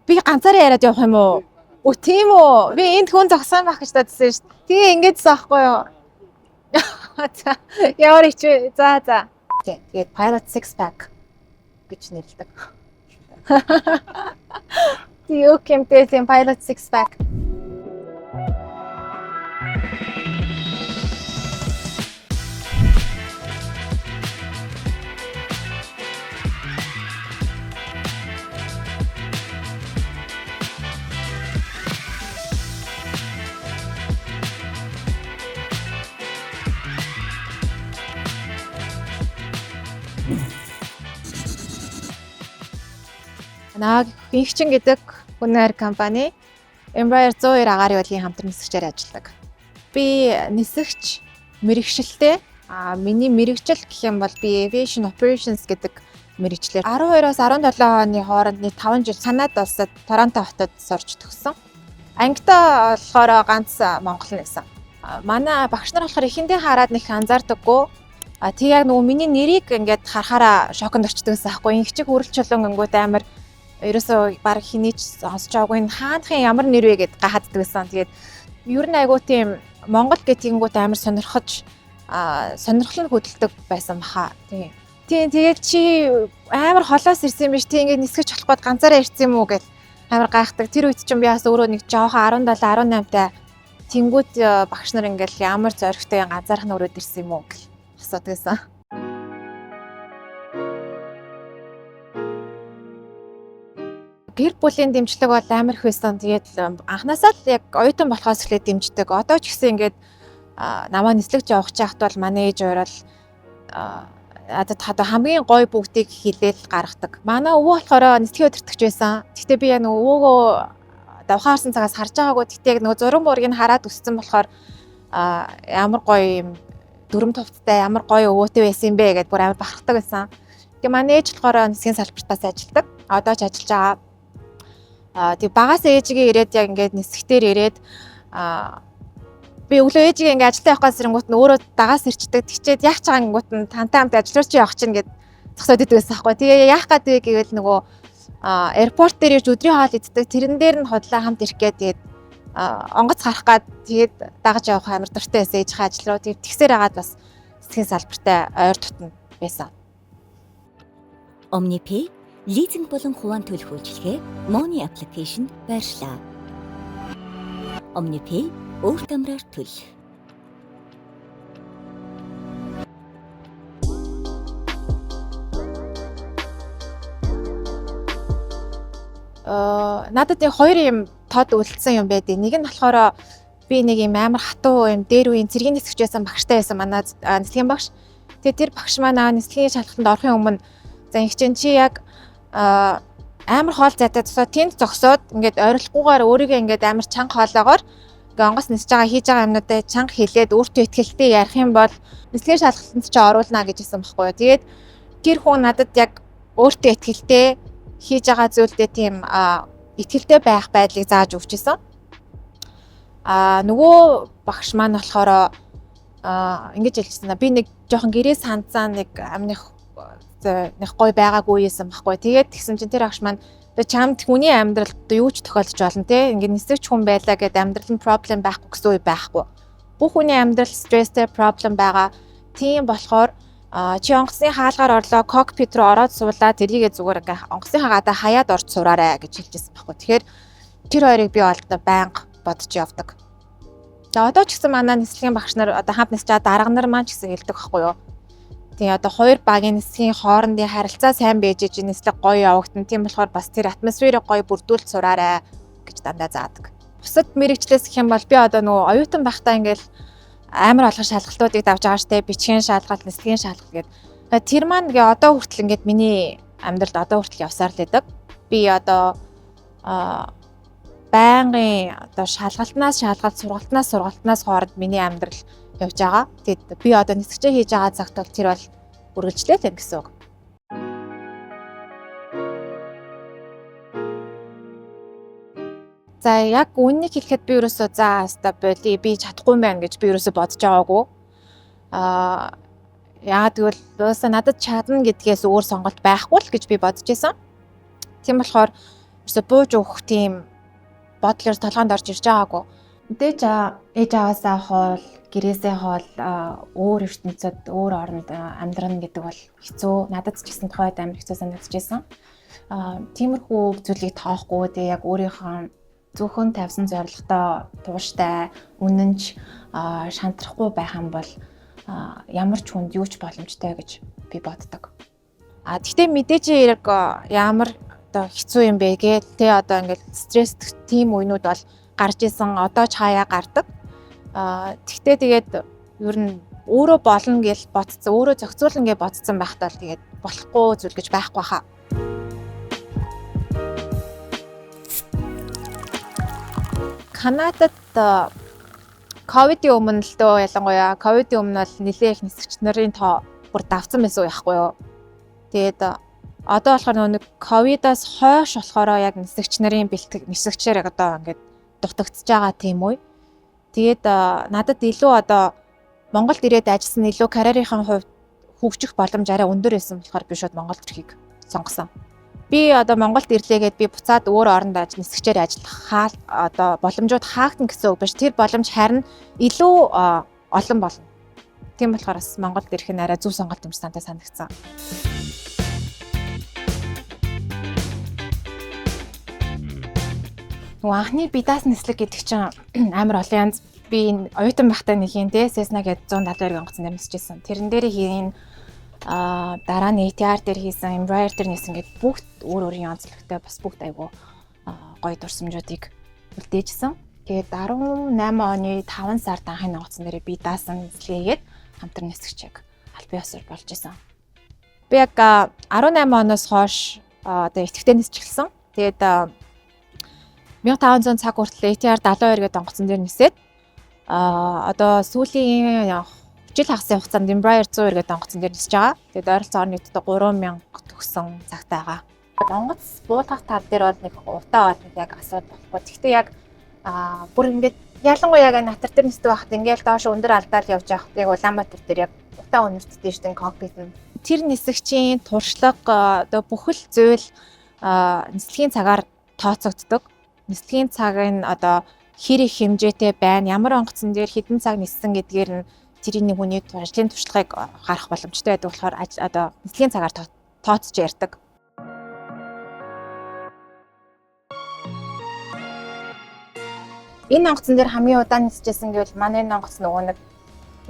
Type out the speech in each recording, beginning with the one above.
Би ганцаараа яриад явах юм уу? Үгүй тийм үү. Би энд хүн зогсон байх гэж бодсон шүү дээ. Тэгээ ингэж заахгүй юу? За ямар ичвэ. За. Тэгээд Pilot Six Pack гэж нэрлэдэг. Юу гэмтэй тийм Pilot Six Pack. Наг Инхчин гэдэг хүнээр компани Embraer 102 агаарын удалгийн хамтран нисгчээр ажилладаг. Би нисгч мэрэгчлээ. Миний мэрэгжил гэх юм бол би Aviation Operations гэдэг мэрэгчлэр 12-оос 17 оны хоорондны 5 жил Канад улсад Торонто хотод сурч төгссөн. Ангидаа болохоор ганц монгол байсан. Манай багш нар болохоор эхэндээ хараад нэг анзаардаггүй. Тэг яг нөгөө миний нэрийг ингээд харахаараа шоконд орчдогсэн байхгүй. Инхчиг хүрэлч чулуун гингүүд амар ерөөсөө баг хэний ч сонсож байгаагүй хаанхын ямар нэр вэ гэд гахаддаг байсан. Тэгээд ер нь айгуу тийм Монгол гэдгийгүүд амар сонирхож сонирхол нь хөдөлдөг байсан баха. Тийм. Тэгээд чи амар холоос ирсэн юм биш тий ингээд нисгэж болох гээд ганцаараа ирсэн юм уу гэд амар гайхдаг. Тэр үед чинь би бас өөрөө нэг жоохон 17 18 таа тэнгүүд багш нар ингээл ямар зоригтой ганцаарх нь өрөөд ирсэн юм уу гэж асуудаг байсан. Гэр бүлийн дэмжлэг бол амар их байсан. Тэгээд анхнаасаа л яг оюутан болохоос эхлээд дэмждэг. Одоо ч гэсэн ингээд намаа нислэгч явах чахт бол манай ээж орол одоо хамгийн гоё бүгдийг хилээл гаргадаг. Манай өвөө болохоор нислэгийн өдөртөгч байсан. Гэхдээ би яг өвөөгөө давхаарсан цагаас харж байгаагүй. Гэхдээ яг зураг мургийг хараад өссөн болохоор ямар гоё юм дүрм товцтой ямар гоё өвөөтэй байсан юм бэ гэдээ бүр амар бахархдаг байсан. Тэгээ манай ээж болохоор нислэгийн салбартаас ажилладаг. Одоо ч ажиллаж байгаа. Тэг багаас ээжигээ ирээд яг ингээд нисгтэр ирээд би өглөө ээжигээ ингээд ажилдаа явах гэсэн гут нь өөрөө дагаас ирчдэг. Тэгчээд яах чагаа гингут нь тантай хамт ажиллаж явах чинь гэд зогсоод идэв байсан байхгүй. Тэгээ яах гэдэг гэвэл нөгөө аэропорт дээр ирж өдрийн хоол иддэг. Тэрэн дээр нь хотлоо хамт ирэх гээд тэгээд онгоц гарах гад тэгээд дагаж явах амар дуртай байсан ээжийнхээ ажил руу. Тэгээд тэгсээр агаад бас нисгийн салбартай ойр дотн байсан. OmniPay лизинг болон хувийн төлөх үйлчилгээ Money application байрлаа. OmniPay өөрт амраар төлөх. Надад яг хоёр юм тод үлдсэн юм байдیں۔ Нэг нь болохоор би нэг юм амар хатуу юм дээр үеийн цэргийн нисгч байсан багштай байсан манай нислэгийн багш. Тэгээд тэр багш манай нислэгийн шалгалтанд орохын өмнө за инхчин чи яг амар хоол зайтай тусаа тэнд зогсоод ингээд ойрлохгүйгээр өөрийгөө ингээд амар чанга хоолоогоор ингээд онгоц нисэж байгаа хийж байгаа юмнуудаа чанга хэлээд өөртөө ихтэй ярих юм бол нислэгийн шалгалтанд ч оруулна гэж хэлсэн байхгүй юу. Тэгээд гэр хүн надад яг өөртөө ихтэй хийж байгаа зүйлдээ тийм ихтэй байх байдлыг зааж өгчээсэн. Нөгөө багш маань болохоор ингэж хэлчихсэн. Би нэг жоохон гэрээ санцаа нэг амных нэг гой байгаагүй юм баггүй. Тэгээд тэгсэн чинь тэр багш маань чамд хүний амьдралд юу ч тохиолдож болно те. Ингээд нисгч хүн байлаа гэдэг амьдрал нь проблем байхгүй гэсэн үе байхгүй. Бүх хүний амьдрал стресстэй проблем байгаа. Тийм болохоор чи онгоцны хаалгаар орлоо кокпит руу ороод суулаа тэрийгээ зүгээр ингээ онгоцны хаагаадаа хаяад орж сураарай гэж хэлжсэн баггүй. Тэгэхээр тэр хоёрыг би олдоо байнга бодож явдаг. За одоо ч гэсэн манай нислэгийн багш нар одоо хамт нисэж байгаа дарга нар маань ч гэсэн хэлдэг байхгүй юу. Тэгээ одоо хоёр багийн нисгийн хоорондын харилцаа сайн байж иж нислэг гоё явагдана. Тийм болохоор бас тэр атмосферыг гоё бүрдүүлж сураарай гэж дандаа заадаг. Бусад мэрэгчлээс гэх юм бол би одоо нөгөө оюутан байхдаа ингээл амар олон шалгалтуудыг давж байгаа штэ. Бичгийн шалгалт, нислэгийн шалгалт гэдэг. Тэр маань гээ одоо хүртэл ингээд миний амьдралд одоо хүртэл явсаар л байдаг. Би одоо байнгын одоо шалгалтнаас сургалтнаас хооронд миний амьдрал явж байгаа. Тэгээд би одоо нисгчээ хийж байгаа цагт бол тэр бол үргэлжлээ л гэсэн үг. За яг үннийг хэлэхэд би ерөөсөө би чадахгүй юм байна гэж би ерөөсөө бодож байгаагүй. Яагаад гэвэл надад чадна гэдгээс өөр сонголт байхгүй л гэж би бодож байсан. Тийм болохоор ерөөсө бууж өгөх тийм бодлоор толгоонд орж ирж байгаагүй. Мэдээж ээж аваасаа хоол, гэрээсээ хоол өөр ертөнцид, өөр оронд амьдрах гэдэг бол хэцүү. Надад ч гэсэн тухайд амар хэцүү санагдаж байсан. Тиймэрхүү зүйлийг тоохгүй тэгээ яг өөрийнхөө зөвхөн тавьсан зорилготой тууштай, үнэнч шантрахгүй байх юм бол ямар ч хүнд юу ч боломжтой гэж би боддог. Гэхдээ мэдээж яг ямар одоо хэцүү юм бэ гээл тэ одоо ингээд стресс тийм үеуд бол гарч исэн одоо ч хаяа гардаг. Тэгтээ тэгээд ер нь өөрөө болно гэж бодсон, өөрөө зохицуулна гэж бодсон байхдаа л тэгээд болохгүй зүйл гэж байхгүй хаа. Канадад ковидын өмнө л дөө ялангуяа ковидын өмнө бол нэлээд их нисгч нарын тоо бүр давцсан байсан байхгүй юу. Тэгээд одоо болохоор нэг ковидоос хойш болохоор яг нисгч нарын бэлтгэл нисгчээр одоо ингээд дутагдчихж байгаа тийм үе. Тэгээд надад илүү одоо Монголд ирээд ажилласан илүү карьерийн хувьд хөгжих боломж арай өндөр байсан болохоор би шууд Монголд ирэхийг сонгосон. Би одоо Монголд ирлээгээд би буцаад өөр оронд нисгчээр ажиллах одоо боломжууд хаагдана гэсэн үг биш. Тэр боломж харин илүү олон болно. Тийм болохоор бас Монголд ирэх нь арай зөв сонголт юм шиг надад санагдсан. Анхны бидаас нислэг гэдэг чинь амар олон янз. Би энэ оюутан байхдаа нэг юм Cessna гэдэг 172 онгоцон нэмсэжсэн. Тэрэн дээр хийн дараа нь ATR дээр хийсэн, Embraer дээр хийсэн гэдэг бүгд өөр өөрийн онцлогтой бас бүгд айгүй гоё дурсамжуудыг үлдээжсэн. Тэгээд 18 оны 5 сард анхны онгоцон дээр би даасан нислэгээд хамтран нисгчээг аль бие осор болж исэн. Би яг 18 оноос хойш одоо идэвхтэй нисч эхэлсэн. Тэгээд 1500 цаг хүртэл ATR 72 гэдэг онгоцон дээр нисээд одоо сүүлийн жил хагасын хугацаанд Embraer 102 гэдэг онгоцон дээр нисэж байгаа. Тэгээд ойролцоогоор нийтдээ 3000 төгсөн цагтай байгаа. Онгоц буулгах тал дээр бол нэг утаа бол яг асуудал болохгүй. Гэхдээ яг бүр ингээд ялангуяа яг натар дээр нисдэг байхад ингээд доош өндөр алдаал явж байхад яг Улаанбаатар дээр яг утаа өнөртдөө штэ кокпит нь. Тэр нисгчийн туршлага одоо бүхэл зүйл нислэгийн цагаар тооцогддог. Нислэгийн цаг нь одоо хэр их хэмжээтэй байна, ямар онгоцон дээр хэдэн цаг ниссэн гэдгээр нь тэрийн нэг хүний ажлын туршлагыг харах боломжтой байдаг болохоор одоо нислэгийн цагаар тооцож ярьдаг. Энэ онгоцон дээр хамгийн удаан нисчихсэн гэвэл манай энэ онгоц нөгөө нэг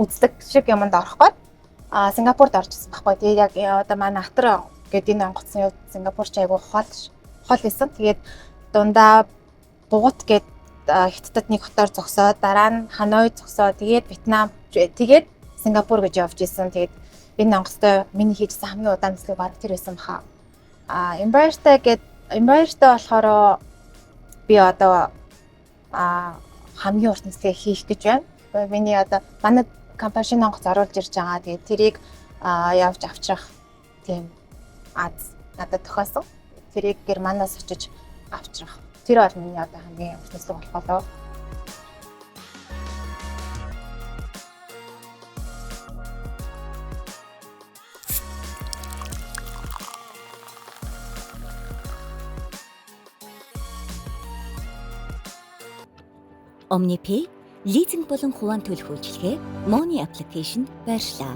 үзлэг шиг юмд орох гээд Сингапурд орж ирсэн байхгүй. Тэгээд яг одоо манай Атар гэдэг энэ онгоцны хувьд Сингапурч айгүй хол исэн. Тэгээд дундаа Бугут гээд Хятадд нэг хотоор зогсоод дараа нь Ханой зогсоод тэгээд Вьетнам тэгээд Сингапур гэж явж исэн. Тэгээд энэ онгоцтой миний хийжсэн хамгийн удаан нислэг баг тэр байсан баха. Embraer-тай болохоор би одоо хамгийн урт нислэг хийх гэж байна. Миний одоо манай компани онгоц оруулж ирж байгаа. Тэгээд тэрийг явж авчрах тийм надад тохиосон. Тэрийг Германаас очиж авчрах. Тэр бол миний одоо хамгийн урт нислэг болохоо. OmniPay лизинг болон хувийн төлөх үйлчилгээ Money application байрлаа.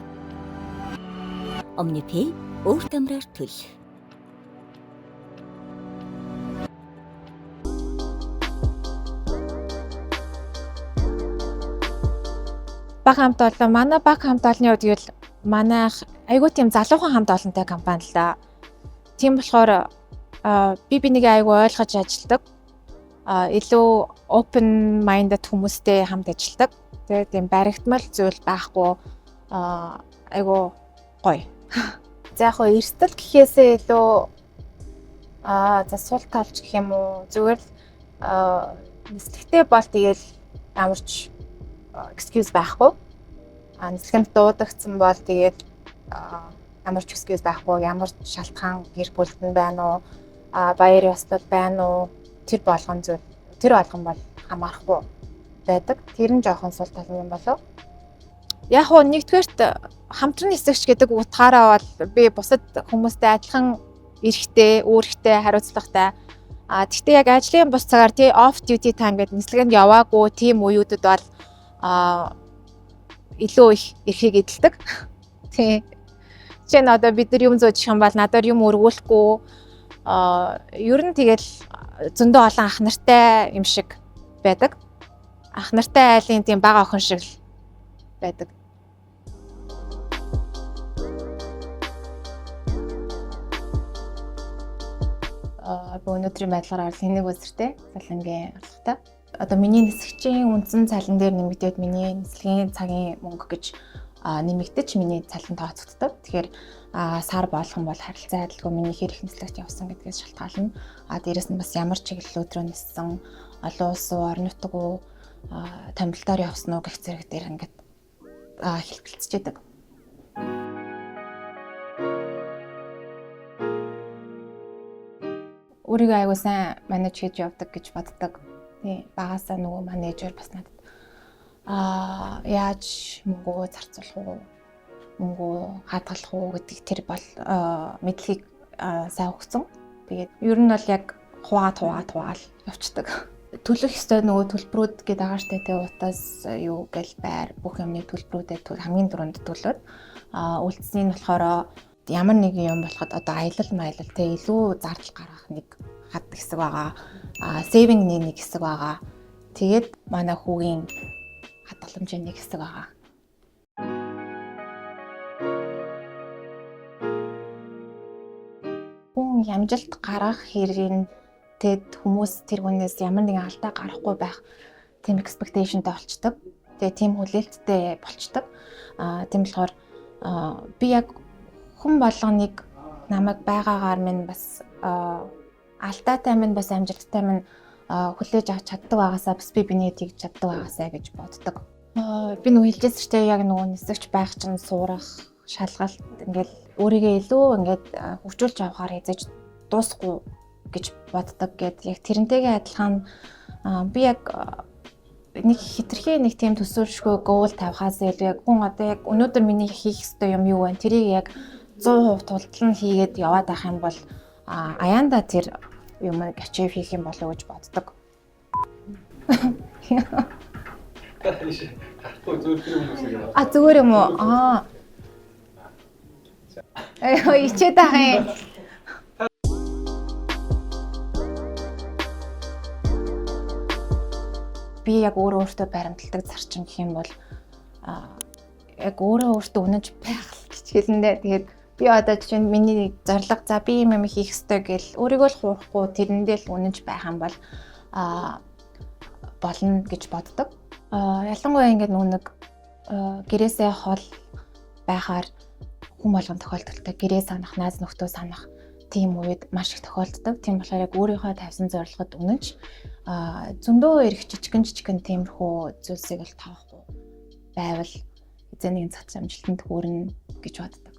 OmniPay өөрт амраар төлөх. Баг хамт олон манай баг хамт олонны үед гэвэл манай айгуу тийм залуухан хамт олонтой компани л да. Тийм болохоор би нэг айгуу ойлгож ажилладаг. Илүү open minded хүмүүстэй хамт ажилладаг. Тэгээд тийм баригдмал зүйл байхгүй айгуу гоё. За яг эрсдэл гэхээсээ илүү за сул талч гэх юм уу зүгээр л нислэгтэй бол тэгэл ямарч excuse байхгүй. Нислэгэнд дуудагдсан бол тэгээд ямар ч excuse байхгүй, ямар ч шалтгаан гэр бүлд нь байна уу, баяр ёслол байна уу, тэр болгон бол хамаарахгүй байдаг. Тэр нь жоохон сул тал юм болов. Яг нь нэгдүгээрт хамтран нисгч гэдэг утгаараа бол би бусад хүмүүстэй адилхан эрэхтэй, өөрхтэй, хариуцлагатай Гэхдээ яг ажлын бус цагаар тий off duty time гэдэг нислэгэнд яваагүй тийм үеүүдэд бол илүү их эрхийг эдэлдэг. Тий. Жишээ нь одоо бид нар юм зөөчих юм бол надаар юм өргүүлэхгүй ер нь тэгэл зөндөө олон ах нартай юм шиг байдаг. Ах нартай айлын тийм бага охин шиг л байдаг. Өнөөдрийн байдлаараа энийг үзэртэй цалингийн алхтай. Одоо миний нисгчийн үндсэн цалин дээр нэмэгдээд миний нислэгийн цагийн мөнгө гэж нэмэгдэж миний цалин тооцогддог. Тэгэхээр сар болгон бол харилцан адилгүй миний хэрэг нислэгт явсан гэдгээс шалтгаална. Дээрэс нь бас ямар чиглэлөдрөө ниссэн, олон улс уу, орон нутаг уу, томилтоор явсан уу гэх зэрэг дээр ингээд хэлбэлцэж байдаг. Өөрийгөө аягүй сайн менеж хийж явдаг гэж боддог. Тий, багасаа нөгөө менежер бас надад яаж мөнгөө зарцуулах уу, мөнгөө хадгалах уу гэдэг тэр бол мэдлэгийг сайн өгсөн. Тэгээд ер нь бол яг хуваагаал явцдаг. Төлөх ёстой нөгөө төлбөрүүд гэдэг байгаа штэ тий, утас юу гэл байр бүх юмны төлбөрүүдэд хамгийн түрүүнд төлөөд үлдсэний нь болохоор ямар нэг юм болоход одоо аялал те илүү зардал гаргах нэг хад хэсэг байгаа. Saving нэг хэсэг байгаа. Тэгээд манай хүүгийн хадгаламжийн нэг хэсэг байгаа. Хүн амжилт гаргах хэрэг тэд хүмүүс тэр хүнээс ямар нэгэн алдаа гарахгүй байх тийм expectationтэй болчдөг. Тэгээ тийм хүлээлттэй болчдөг. Тийм болохоор би яг хүн болгоныг намайг байгаагаар минь бас алдаатай минь бас амжилттай минь хүлээж авч чаддаг байгаасаа бас би биний тэгж чаддаг байгаасаа гэж боддог. Би нөгөө хэлжсэн чинь яг нөгөө нисэгч байх чинь суурах, шалгалт ингээл өөрийгөө илүү ингээд хөгжүүлж авахаар хийж дуусахгүй гэж боддог гэд яг тэрнтэйгээ адилхан би яг нэг хитрхээ нэг тийм төсөөлшгүй гоол тавихаас илүү яг хүн одоо яг өнөөдөр миний хийх ёстой юм юу вэ? Тэрийг яг 100% тултал нь хийгээд яваад байх юм бол аяанда тэр юм achieve хийх юм болов уу гэж боддог. Зүгээр юм уу? Ичээд байгаа юм. Би яг өөртөө баримталдаг зарчим гэх юм бол яг өөртөө үнэнч байх гэж хэлэндээ тэгээд би одоо жишээ нь миний зорилго за би юм хийх ёстой гэл өөрийгөө л хуурахгүй тэрэндээ л үнэнч байх юм бол болно гэж боддог. Ялангуяа ингээд нэг гэрээсээ хол байхаар хүн болгон тохиолдолтой гэрээ санах, найз нөхдөө санах тийм үед маш их тохиолддог. Тийм болохоор яг өөрийнхөө тавьсан зорилгод үнэнч зөндөө эрх жижигэн тиймэрхүү зүйлсийг л тавахгүй байвал эзэний цац амжилтанд хүрнэ гэж боддог.